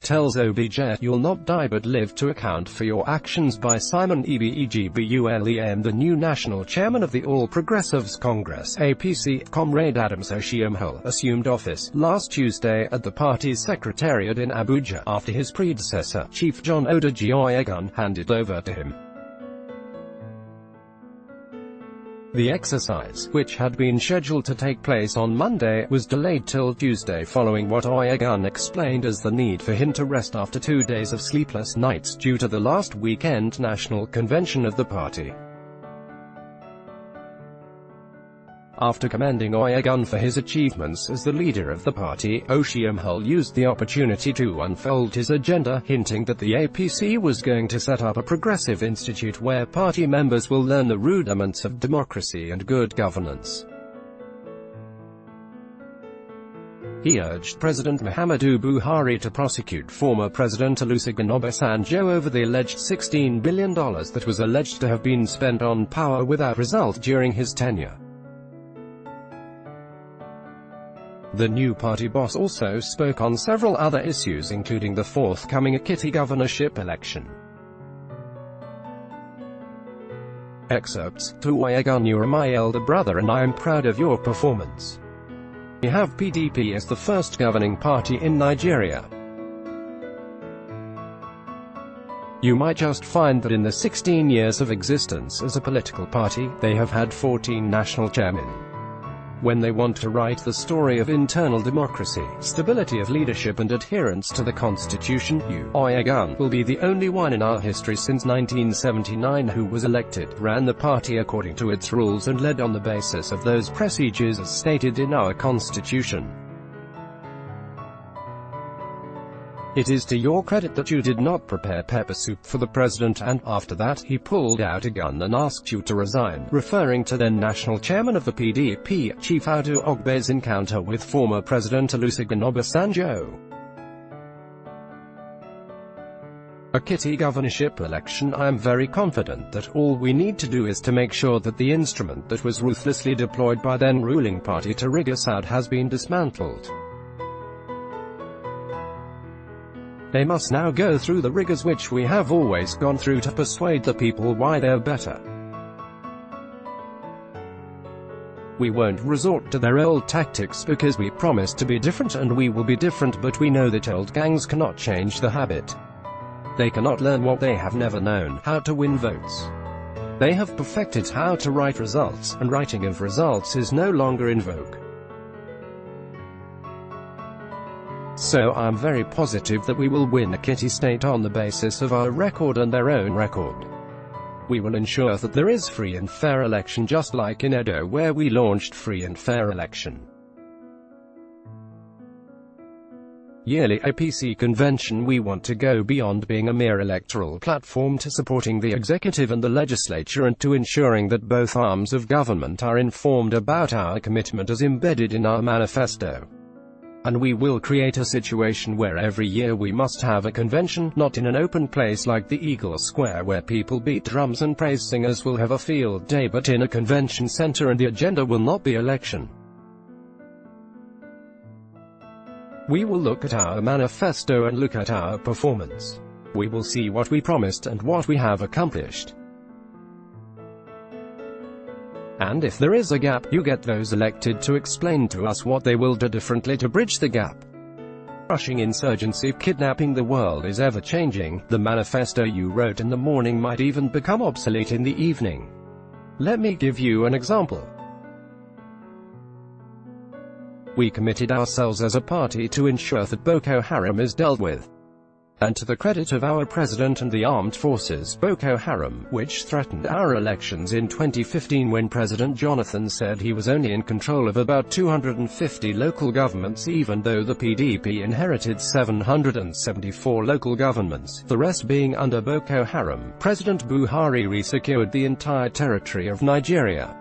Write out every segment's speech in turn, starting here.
tells OBJ, "You'll not die but live to account for your actions," by Simon Egbule, the new national chairman of the All Progressives Congress (APC). Comrade Adams Oshiomhole assumed office last Tuesday at the party's secretariat in Abuja, after his predecessor, Chief John Oduji Oyegun, handed over to him. The exercise, which had been scheduled to take place on Monday, was delayed till Tuesday following what Oyegun explained as the need for him to rest after 2 days of sleepless nights due to the last weekend national convention of the party. After commending Oyegun for his achievements as the leader of the party, Oshiomhole used the opportunity to unfold his agenda, hinting that the APC was going to set up a progressive institute where party members will learn the rudiments of democracy and good governance. He urged President Muhammadu Buhari to prosecute former President Olusegun Obasanjo over the alleged $16 billion that was alleged to have been spent on power without result during his tenure. The new party boss also spoke on several other issues, including the forthcoming Ekiti governorship election. Excerpts: To Oyegun, "You are my elder brother and I am proud of your performance. We have PDP as the first governing party in Nigeria. You might just find that in the 16 years of existence as a political party, they have had 14 national chairmen. When they want to write the story of internal democracy, stability of leadership and adherence to the Constitution, you, Oyegun, will be the only one in our history since 1979 who was elected, ran the party according to its rules and led on the basis of those procedures as stated in our Constitution. It is to your credit that you did not prepare pepper soup for the president and, after that, he pulled out a gun and asked you to resign," referring to then national chairman of the PDP, Chief Adu Ogbe's encounter with former President Olusegun Obasanjo. Ekiti governorship election. I am very confident that all we need to do is to make sure that the instrument that was ruthlessly deployed by then ruling party to rig us out has been dismantled. They must now go through the rigors which we have always gone through to persuade the people why they're better. We won't resort to their old tactics because we promise to be different and we will be different, but we know that old gangs cannot change the habit. They cannot learn what they have never known, how to win votes. They have perfected how to write results, and writing of results is no longer in vogue. So I am very positive that we will win Ekiti State on the basis of our record and their own record. We will ensure that there is free and fair election, just like in Edo where we launched free and fair election. Yearly APC convention. We want to go beyond being a mere electoral platform to supporting the executive and the legislature and to ensuring that both arms of government are informed about our commitment as embedded in our manifesto. And we will create a situation where every year we must have a convention, not in an open place like the Eagle Square where people beat drums and praise singers will have a field day, but in a convention center, and the agenda will not be election. We will look at our manifesto and look at our performance. We will see what we promised and what we have accomplished. And if there is a gap, you get those elected to explain to us what they will do differently to bridge the gap. Crushing insurgency, kidnapping. The world is ever-changing. The manifesto you wrote in the morning might even become obsolete in the evening. Let me give you an example. We committed ourselves as a party to ensure that Boko Haram is dealt with. And to the credit of our president and the armed forces, Boko Haram, which threatened our elections in 2015 when President Jonathan said he was only in control of about 250 local governments, even though the PDP inherited 774 local governments, the rest being under Boko Haram, President Buhari resecured the entire territory of Nigeria.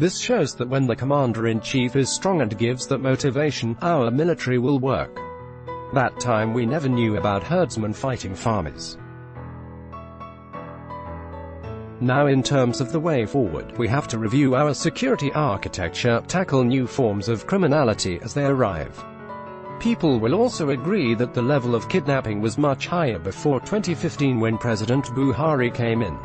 This shows that when the commander-in-chief is strong and gives that motivation, our military will work. That time we never knew about herdsmen fighting farmers. Now, in terms of the way forward, we have to review our security architecture, tackle new forms of criminality as they arrive. People will also agree that the level of kidnapping was much higher before 2015 when President Buhari came in.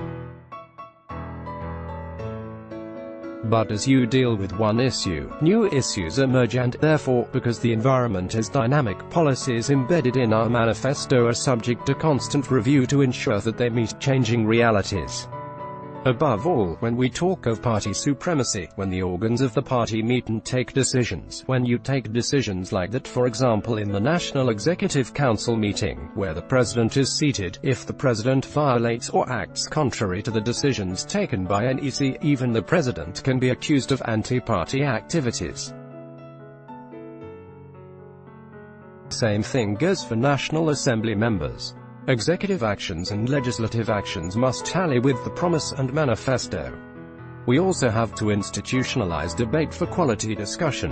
But as you deal with one issue, new issues emerge and, therefore, because the environment is dynamic, policies embedded in our manifesto are subject to constant review to ensure that they meet changing realities. Above all, when we talk of party supremacy, when the organs of the party meet and take decisions, when you take decisions like that, for example in the National Executive Council meeting, where the president is seated, if the president violates or acts contrary to the decisions taken by NEC, even the president can be accused of anti-party activities. Same thing goes for National Assembly members. Executive actions and legislative actions must tally with the promise and manifesto. We also have to institutionalize debate for quality discussion.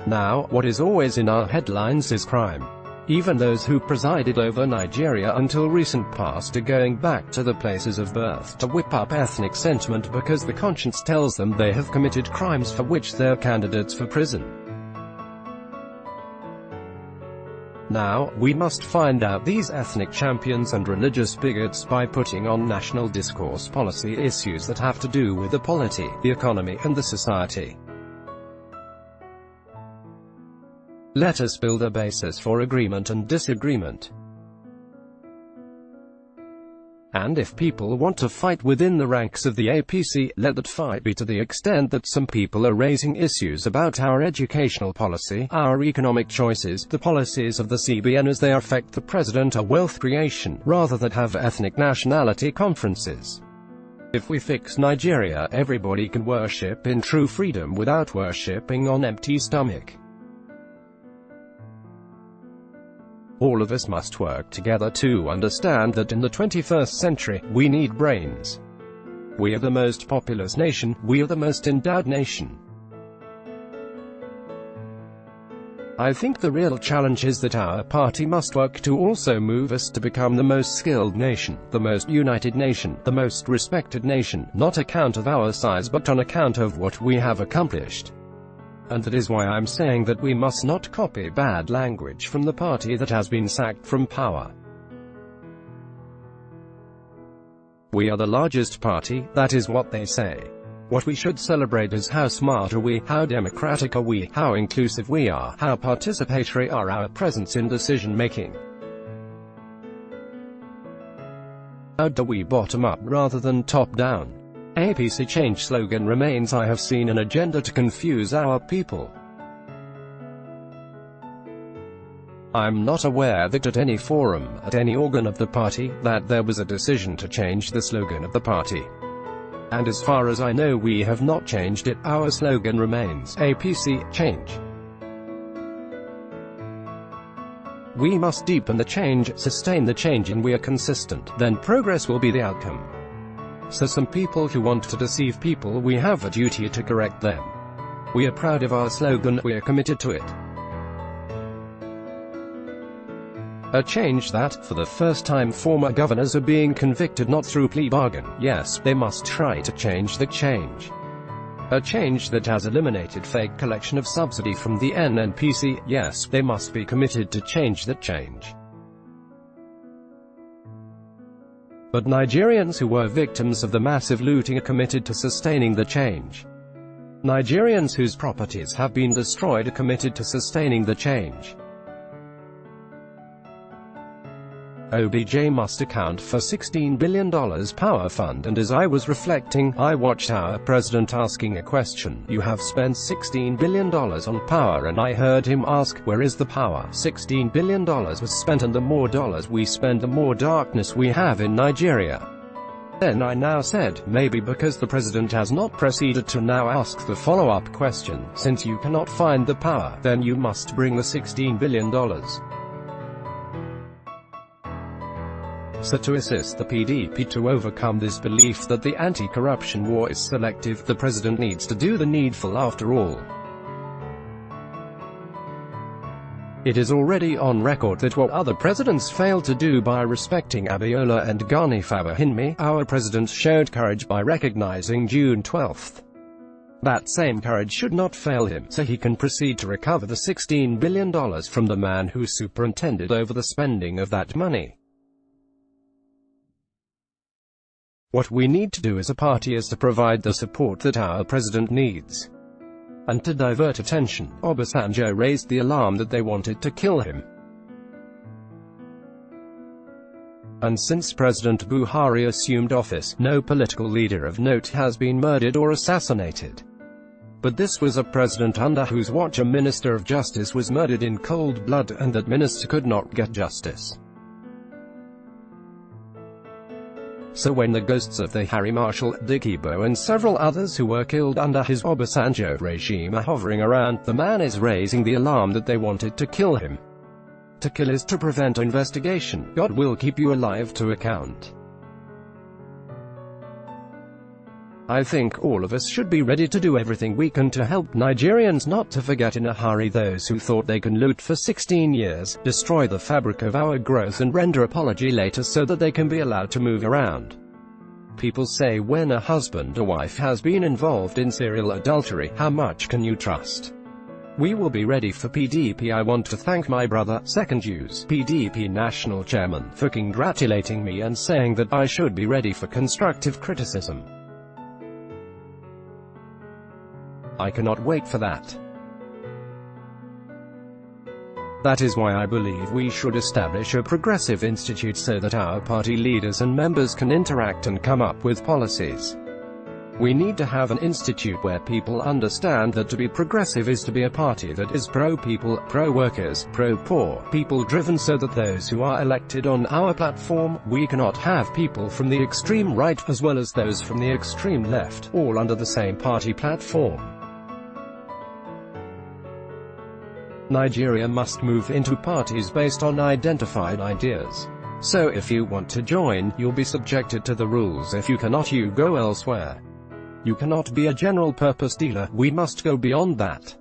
Now, what is always in our headlines is crime. Even those who presided over Nigeria until recent past are going back to the places of birth to whip up ethnic sentiment because the conscience tells them they have committed crimes for which they're candidates for prison. Now, we must find out these ethnic champions and religious bigots by putting on national discourse policy issues that have to do with the polity, the economy and the society. Let us build a basis for agreement and disagreement. And if people want to fight within the ranks of the APC, let that fight be to the extent that some people are raising issues about our educational policy, our economic choices, the policies of the CBN as they affect the president or wealth creation, rather than have ethnic nationality conferences. If we fix Nigeria, everybody can worship in true freedom without worshipping on empty stomach. All of us must work together to understand that in the 21st century, we need brains. We are the most populous nation, we are the most endowed nation. I think the real challenge is that our party must work to also move us to become the most skilled nation, the most united nation, the most respected nation, not on account of our size but on account of what we have accomplished. And that is why I'm saying that we must not copy bad language from the party that has been sacked from power. We are the largest party, that is what they say. What we should celebrate is how smart are we, how democratic are we, how inclusive we are, how participatory are our presence in decision-making. How do we bottom up rather than top down? APC change slogan remains I have seen an agenda to confuse our people. I'm not aware that at any forum, at any organ of the party, that there was a decision to change the slogan of the party. And as far as I know we have not changed it, our slogan remains, APC, change. We must deepen the change, sustain the change and we are consistent, then progress will be the outcome. So some people who want to deceive people, we have a duty to correct them. We are proud of our slogan, we are committed to it. A change that, for the first time former governors are being convicted not through plea bargain, yes, they must try to change the change. A change that has eliminated fake collection of subsidy from the NNPC, yes, they must be committed to change that change. But Nigerians who were victims of the massive looting are committed to sustaining the change. Nigerians whose properties have been destroyed are committed to sustaining the change. OBJ must account for $16 billion power fund, and as I was reflecting, I watched our president asking a question. You have spent $16 billion on power, and I heard him ask, where is the power? $16 billion was spent, and the more dollars we spend the more darkness we have in Nigeria. Then I now said, maybe because the president has not proceeded to now ask the follow-up question, since you cannot find the power, then you must bring the $16 billion. So to assist the PDP to overcome this belief that the anti-corruption war is selective, the president needs to do the needful after all. It is already on record that what other presidents failed to do by respecting Abiola and Gani Fawehinmi, our president showed courage by recognizing June 12th. That same courage should not fail him, so he can proceed to recover the $16 billion from the man who superintended over the spending of that money. What we need to do as a party is to provide the support that our president needs. And to divert attention, Obasanjo raised the alarm that they wanted to kill him. And since President Buhari assumed office, no political leader of note has been murdered or assassinated. But this was a president under whose watch a minister of justice was murdered in cold blood, and that minister could not get justice. So when the ghosts of the Harry Marshall, Dikibo and several others who were killed under his Obasanjo regime are hovering around, the man is raising the alarm that they wanted to kill him. To kill is to prevent investigation. God will keep you alive to account. I think all of us should be ready to do everything we can to help Nigerians not to forget in a hurry those who thought they can loot for 16 years, destroy the fabric of our growth and render apology later so that they can be allowed to move around. People say when a husband or wife has been involved in serial adultery, how much can you trust? We will be ready for PDP. I want to thank my brother, Second Use, PDP National Chairman, for congratulating me and saying that I should be ready for constructive criticism. I cannot wait for that. That is why I believe we should establish a progressive institute so that our party leaders and members can interact and come up with policies. We need to have an institute where people understand that to be progressive is to be a party that is pro-people, pro-workers, pro-poor, people-driven, so that those who are elected on our platform, we cannot have people from the extreme right as well as those from the extreme left, all under the same party platform. Nigeria must move into parties based on identified ideas. So if you want to join, you'll be subjected to the rules. If you cannot, you go elsewhere. You cannot be a general-purpose dealer. We must go beyond that.